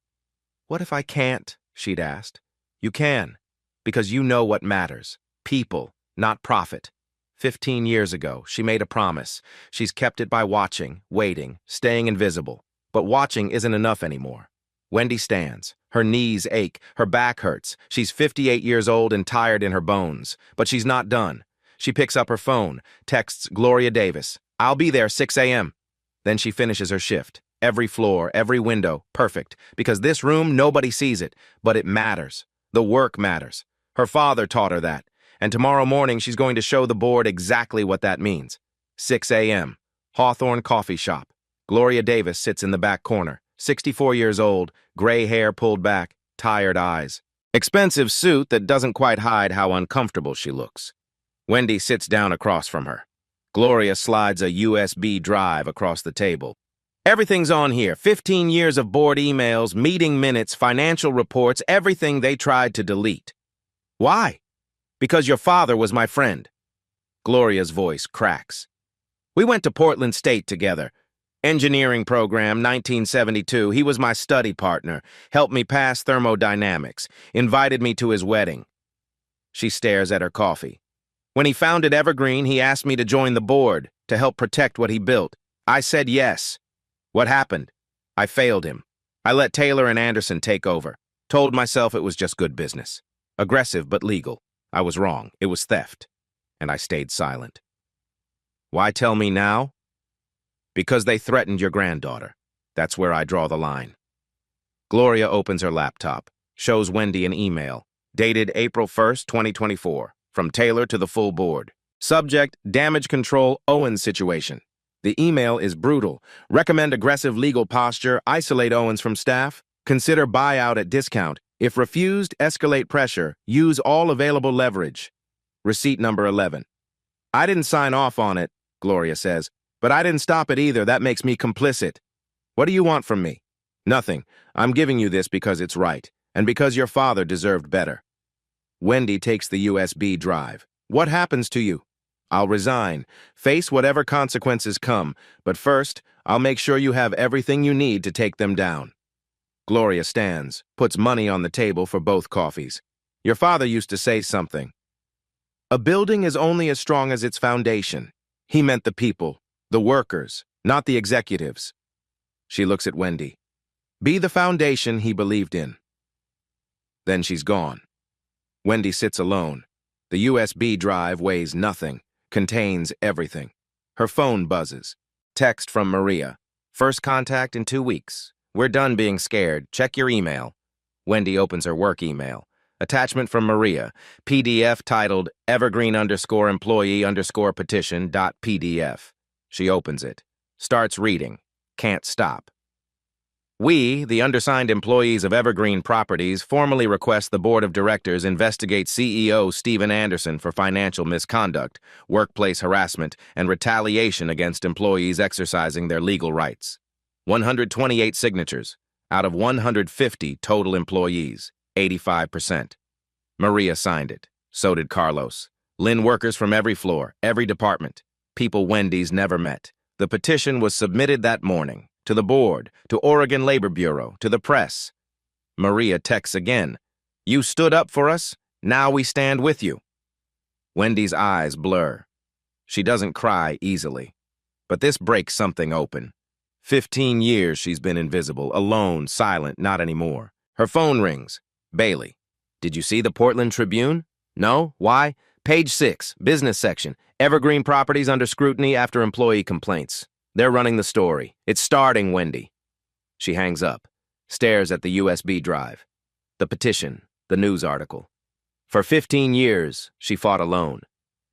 What if I can't? She'd asked. You can, because you know what matters. People, not profit. 15 years ago, she made a promise. She's kept it by watching, waiting, staying invisible. But watching isn't enough anymore. Wendy stands. Her knees ache. Her back hurts. She's 58 years old and tired in her bones. But she's not done. She picks up her phone, texts Gloria Davis. I'll be there 6 a.m. Then she finishes her shift. Every floor, every window, perfect. Because this room, nobody sees it. But it matters. The work matters. Her father taught her that. And tomorrow morning, she's going to show the board exactly what that means. 6 a.m. Hawthorne Coffee Shop. Gloria Davis sits in the back corner. 64 years old, gray hair pulled back, tired eyes. Expensive suit that doesn't quite hide how uncomfortable she looks. Wendy sits down across from her. Gloria slides a USB drive across the table. Everything's on here. 15 years of board emails, meeting minutes, financial reports, everything they tried to delete. Why? Because your father was my friend. Gloria's voice cracks. We went to Portland State together. Engineering program, 1972. He was my study partner, helped me pass thermodynamics, invited me to his wedding. She stares at her coffee. When he founded Evergreen, he asked me to join the board, to help protect what he built. I said yes. What happened? I failed him. I let Taylor and Anderson take over. Told myself it was just good business. Aggressive but legal. I was wrong. It was theft. And I stayed silent. Why tell me now? Because they threatened your granddaughter. That's where I draw the line. Gloria opens her laptop, shows Wendy an email, dated April 1st, 2024, from Taylor to the full board. Subject, damage control, Owens situation. The email is brutal. Recommend aggressive legal posture, isolate Owens from staff, consider buyout at discount. If refused, escalate pressure, use all available leverage. Receipt number 11. I didn't sign off on it, Gloria says, but I didn't stop it either. That makes me complicit. What do you want from me? Nothing. I'm giving you this because it's right, and because your father deserved better. Wendy takes the USB drive. What happens to you? I'll resign. Face whatever consequences come, but first, I'll make sure you have everything you need to take them down. Gloria stands, puts money on the table for both coffees. Your father used to say something. A building is only as strong as its foundation. He meant the people, the workers, not the executives. She looks at Wendy. Be the foundation he believed in. Then she's gone. Wendy sits alone. The USB drive weighs nothing, contains everything. Her phone buzzes. Text from Maria. First contact in 2 weeks. We're done being scared. Check your email. Wendy opens her work email. Attachment from Maria. PDF titled evergreen_employee_petition.pdf. She opens it. Starts reading. Can't stop. We, the undersigned employees of Evergreen Properties, formally request the Board of Directors investigate CEO Stephen Anderson for financial misconduct, workplace harassment, and retaliation against employees exercising their legal rights. 128 signatures, out of 150 total employees, 85%. Maria signed it. So did Carlos. Lynn workers from every floor, every department. People Wendy's never met. The petition was submitted that morning. To the board, to Oregon Labor Bureau, to the press. Maria texts again. You stood up for us, now we stand with you. Wendy's eyes blur. She doesn't cry easily. But this breaks something open. 15 years she's been invisible, alone, silent, not anymore. Her phone rings. Bailey. Did you see the Portland Tribune? No? Why? Page 6, business section. Evergreen Properties under scrutiny after employee complaints. They're running the story. It's starting, Wendy. She hangs up, stares at the USB drive. The petition, the news article. For 15 years, she fought alone.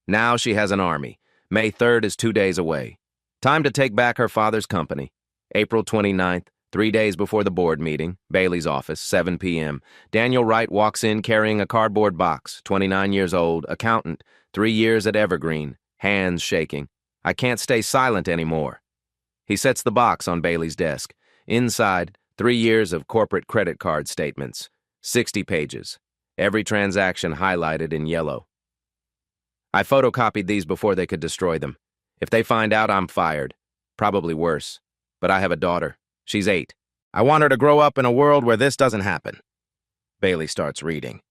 Now she has an army. May 3rd is 2 days away. Time to take back her father's company. April 29th, 3 days before the board meeting, Bailey's office, 7 p.m. Daniel Wright walks in carrying a cardboard box, 29 years old, accountant, 3 years at Evergreen, hands shaking. I can't stay silent anymore. He sets the box on Bailey's desk. Inside, 3 years of corporate credit card statements, 60 pages, every transaction highlighted in yellow. I photocopied these before they could destroy them. If they find out, I'm fired. Probably worse. But I have a daughter. She's 8. I want her to grow up in a world where this doesn't happen. Bailey starts reading.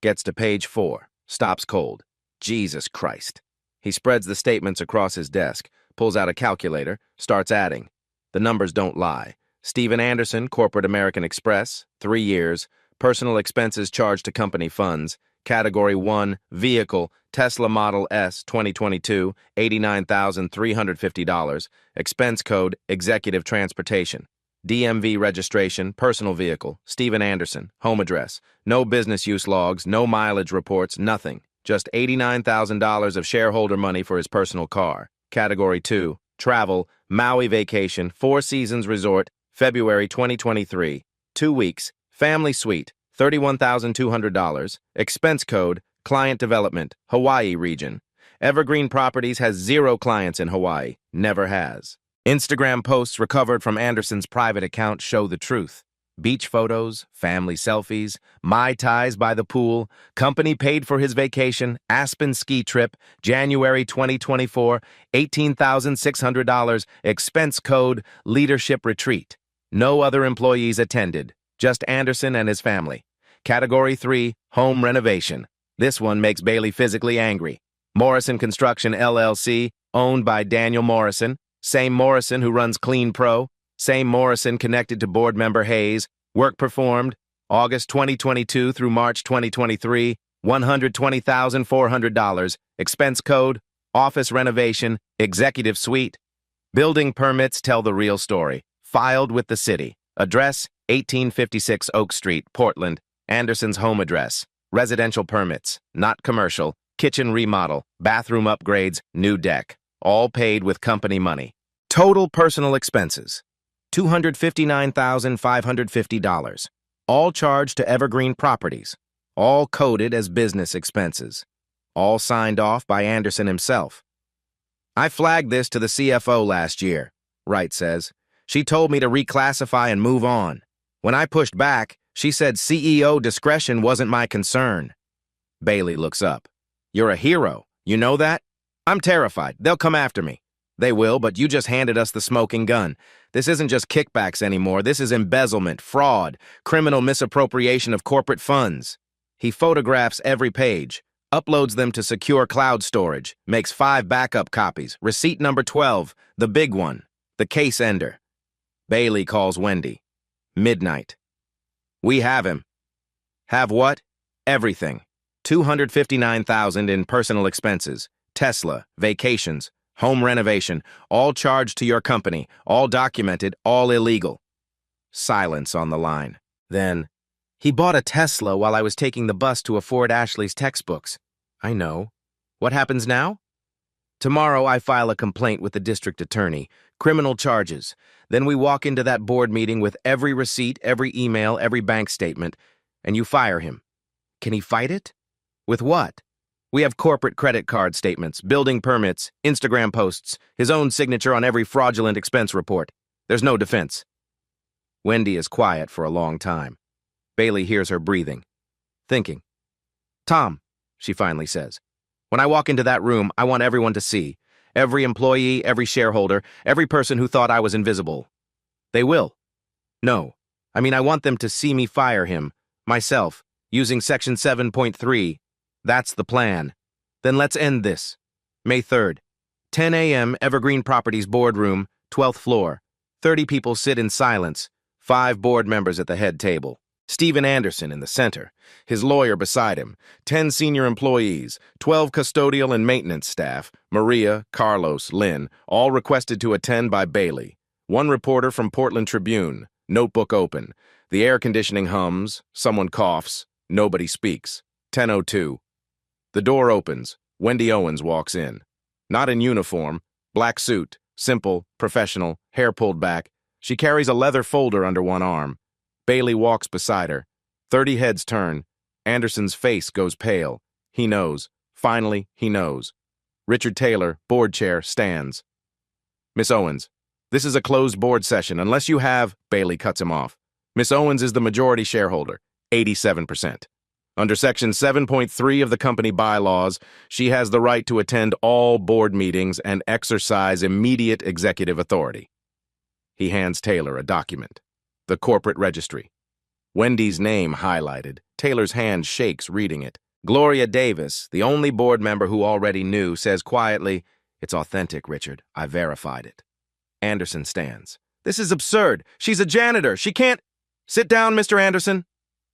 Gets to page 4. Stops cold. Jesus Christ. He spreads the statements across his desk, pulls out a calculator, starts adding. The numbers don't lie. Stephen Anderson, Corporate American Express, 3 years, personal expenses charged to company funds, Category 1, vehicle, Tesla Model S 2022, $89,350, expense code, executive transportation, DMV registration, personal vehicle, Stephen Anderson, home address, no business use logs, no mileage reports, nothing, just $89,000 of shareholder money for his personal car. Category 2, travel, Maui vacation, 4 Seasons Resort, February 2023, 2 weeks, family suite, $31,200, expense code, client development, Hawaii region. Evergreen Properties has 0 clients in Hawaii, never has. Instagram posts recovered from Anderson's private account show the truth. Beach photos, family selfies, Mai Tais by the pool, company paid for his vacation, Aspen ski trip, January 2024, $18,600, expense code, leadership retreat. No other employees attended, just Anderson and his family. Category 3, home renovation. This one makes Bailey physically angry. Morrison Construction LLC, owned by Daniel Morrison, same Morrison who runs Clean Pro. Same Morrison connected to board member Hayes. Work performed, August 2022 through March 2023, $120,400. Expense code, office renovation, executive suite. Building permits tell the real story. Filed with the city. Address, 1856 Oak Street, Portland. Anderson's home address. Residential permits, not commercial. Kitchen remodel, bathroom upgrades, new deck. All paid with company money. Total personal expenses, $259,550. All charged to Evergreen Properties. All coded as business expenses. All signed off by Anderson himself. I flagged this to the CFO last year, Wright says. She told me to reclassify and move on. When I pushed back, she said CEO discretion wasn't my concern. Bailey looks up. You're a hero. You know that? I'm terrified. They'll come after me. They will, but you just handed us the smoking gun. This isn't just kickbacks anymore. This is embezzlement, fraud, criminal misappropriation of corporate funds. He photographs every page, uploads them to secure cloud storage, makes 5 backup copies. Receipt number 12, the big one, the case ender. Bailey calls Wendy. Midnight. We have him. Have what? Everything. $259,000 in personal expenses, Tesla, vacations, home renovation, all charged to your company, all documented, all illegal. Silence on the line. Then, he bought a Tesla while I was taking the bus to afford Ashley's textbooks. I know. What happens now? Tomorrow I file a complaint with the district attorney, criminal charges. Then we walk into that board meeting with every receipt, every email, every bank statement, and you fire him. Can he fight it? With what? We have corporate credit card statements, building permits, Instagram posts, his own signature on every fraudulent expense report. There's no defense. Wendy is quiet for a long time. Bailey hears her breathing, thinking. Tom, she finally says, when I walk into that room, I want everyone to see. Every employee, every shareholder, every person who thought I was invisible. They will. No. I want them to see me fire him, myself, using Section 7.3. That's the plan. Then let's end this. May 3rd, 10 a.m., Evergreen Properties boardroom, 12th floor. 30 people sit in silence, 5 board members at the head table. Stephen Anderson in the center, his lawyer beside him, 10 senior employees, 12 custodial and maintenance staff, Maria, Carlos, Lynn, all requested to attend by Bailey. 1 reporter from Portland Tribune, notebook open. The air conditioning hums, someone coughs, nobody speaks. 10:02. The door opens. Wendy Owens walks in. Not in uniform, black suit, simple, professional, hair pulled back. She carries a leather folder under one arm. Bailey walks beside her. 30 heads turn. Anderson's face goes pale. He knows. Finally, he knows. Richard Taylor, board chair, stands. Miss Owens, this is a closed board session unless you have, Bailey cuts him off. Miss Owens is the majority shareholder, 87%. Under Section 7.3 of the company bylaws, she has the right to attend all board meetings and exercise immediate executive authority. He hands Taylor a document. The corporate registry. Wendy's name highlighted. Taylor's hand shakes reading it. Gloria Davis, the only board member who already knew, says quietly, "It's authentic, Richard. I verified it." Anderson stands. "This is absurd. She's a janitor. She can't—" "Sit down, Mr. Anderson."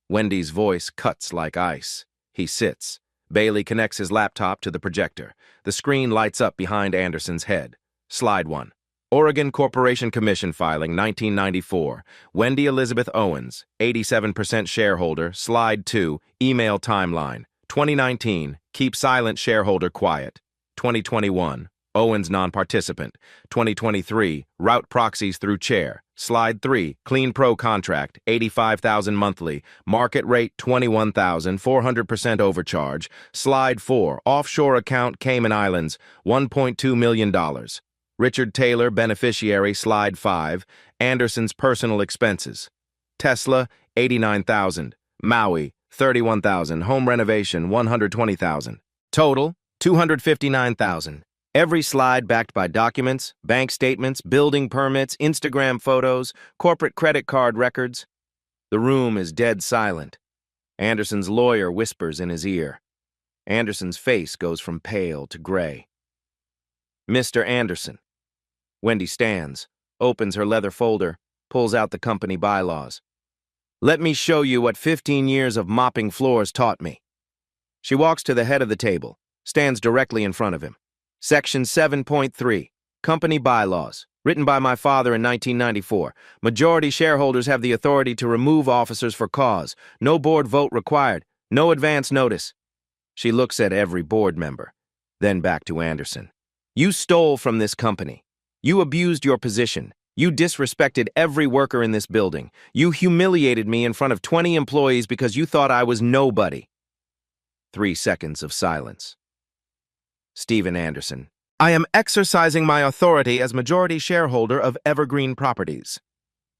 Wendy's voice cuts like ice. He sits. Bailey connects his laptop to the projector. The screen lights up behind Anderson's head. Slide 1. Oregon Corporation Commission filing, 1994. Wendy Elizabeth Owens, 87% shareholder. Slide 2. Email timeline. 2019. Keep silent shareholder quiet. 2021. Owens non-participant. 2023. Route proxies through chair. Slide 3. Clean Pro contract. $85,000 monthly. Market rate $21,000. 400% overcharge. Slide 4. Offshore account Cayman Islands. $1.2 million. Richard Taylor, beneficiary. Slide 5. Anderson's personal expenses. Tesla, $89,000. Maui, $31,000. Home renovation, $120,000. Total, $259,000. Every slide backed by documents, bank statements, building permits, Instagram photos, corporate credit card records. The room is dead silent. Anderson's lawyer whispers in his ear. Anderson's face goes from pale to gray. Mr. Anderson. Wendy stands, opens her leather folder, pulls out the company bylaws. Let me show you what 15 years of mopping floors taught me. She walks to the head of the table, stands directly in front of him. Section 7.3, Company Bylaws, written by my father in 1994. Majority shareholders have the authority to remove officers for cause. No board vote required. No advance notice. She looks at every board member, then back to Anderson. You stole from this company. You abused your position. You disrespected every worker in this building. You humiliated me in front of 20 employees because you thought I was nobody. 3 seconds of silence. Stephen Anderson. I am exercising my authority as majority shareholder of Evergreen Properties.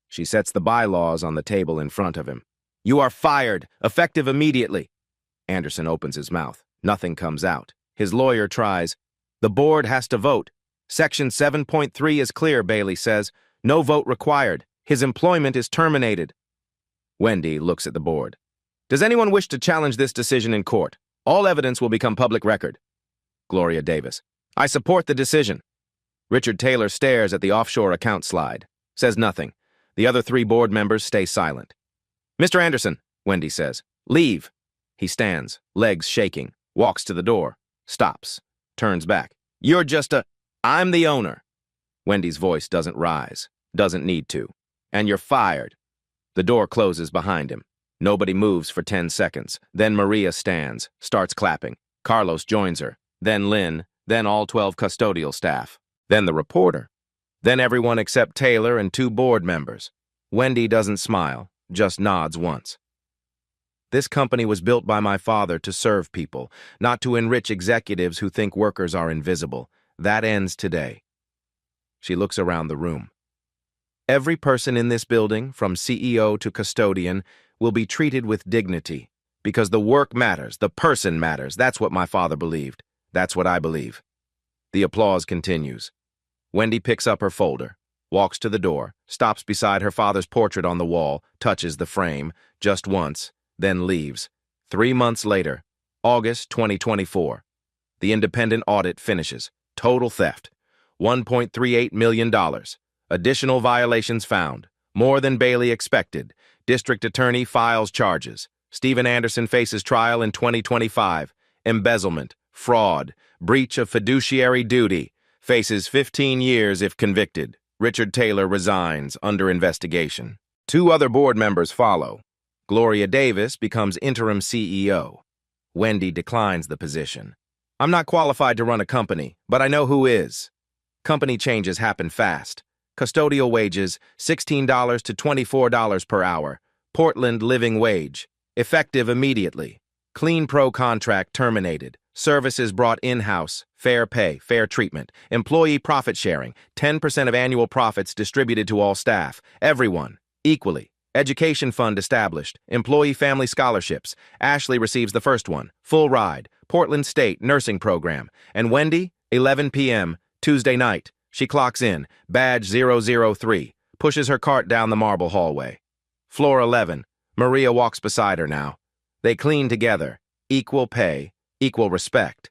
She sets the bylaws on the table in front of him. You are fired, effective immediately. Anderson opens his mouth. Nothing comes out. His lawyer tries. The board has to vote. Section 7.3 is clear, Bailey says. No vote required. His employment is terminated. Wendy looks at the board. Does anyone wish to challenge this decision in court? All evidence will become public record. Gloria Davis. I support the decision. Richard Taylor stares at the offshore account slide. Says nothing. The other 3 board members stay silent. Mr. Anderson, Wendy says. Leave. He stands, legs shaking, walks to the door, stops, turns back. You're just I'm the owner. Wendy's voice doesn't rise, doesn't need to. And you're fired. The door closes behind him. Nobody moves for 10 seconds. Then Maria stands, starts clapping. Carlos joins her. Then Lynn. Then all 12 custodial staff. Then the reporter. Then everyone except Taylor and 2 board members. Wendy doesn't smile, just nods once. This company was built by my father to serve people, not to enrich executives who think workers are invisible. That ends today. She looks around the room. Every person in this building, from CEO to custodian, will be treated with dignity, because the work matters, the person matters. That's what my father believed. That's what I believe. The applause continues. Wendy picks up her folder, walks to the door, stops beside her father's portrait on the wall, touches the frame, just once, then leaves. 3 months later, August 2024. The independent audit finishes. Total theft. $1.38 million. Additional violations found. More than Bailey expected. District attorney files charges. Stephen Anderson faces trial in 2025. Embezzlement, fraud, breach of fiduciary duty. Faces 15 years if convicted. Richard Taylor resigns under investigation. 2 other board members follow. Gloria Davis becomes interim CEO. Wendy declines the position. I'm not qualified to run a company, but I know who is. Company changes happen fast. Custodial wages, $16 to $24 per hour. Portland living wage. Effective immediately. Clean Pro contract terminated. Services brought in-house. Fair pay, fair treatment. Employee profit sharing. 10% of annual profits distributed to all staff. Everyone. Equally. Education fund established. Employee family scholarships. Ashley receives the first one. Full ride. Portland State nursing program. And Wendy, 11 p.m., Tuesday night. She clocks in. Badge 003. Pushes her cart down the marble hallway. Floor 11. Maria walks beside her now. They clean together. Equal pay. Equal respect.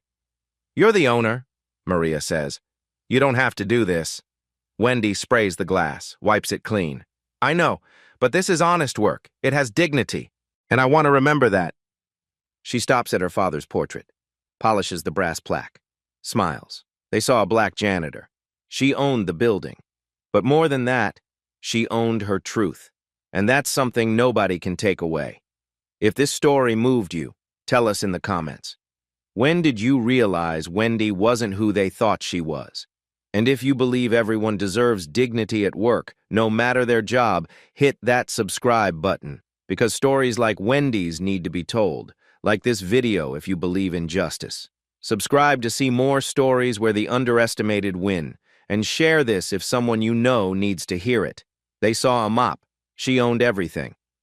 You're the owner, Maria says. You don't have to do this. Wendy sprays the glass, wipes it clean. I know, but this is honest work. It has dignity, and I want to remember that. She stops at her father's portrait, polishes the brass plaque, smiles. They saw a black janitor. She owned the building. But more than that, she owned her truth. And that's something nobody can take away. If this story moved you, tell us in the comments. When did you realize Wendy wasn't who they thought she was? And if you believe everyone deserves dignity at work, no matter their job, hit that subscribe button. Because stories like Wendy's need to be told. Like this video if you believe in justice. Subscribe to see more stories where the underestimated win. And share this if someone you know needs to hear it. They saw a mop. She owned everything.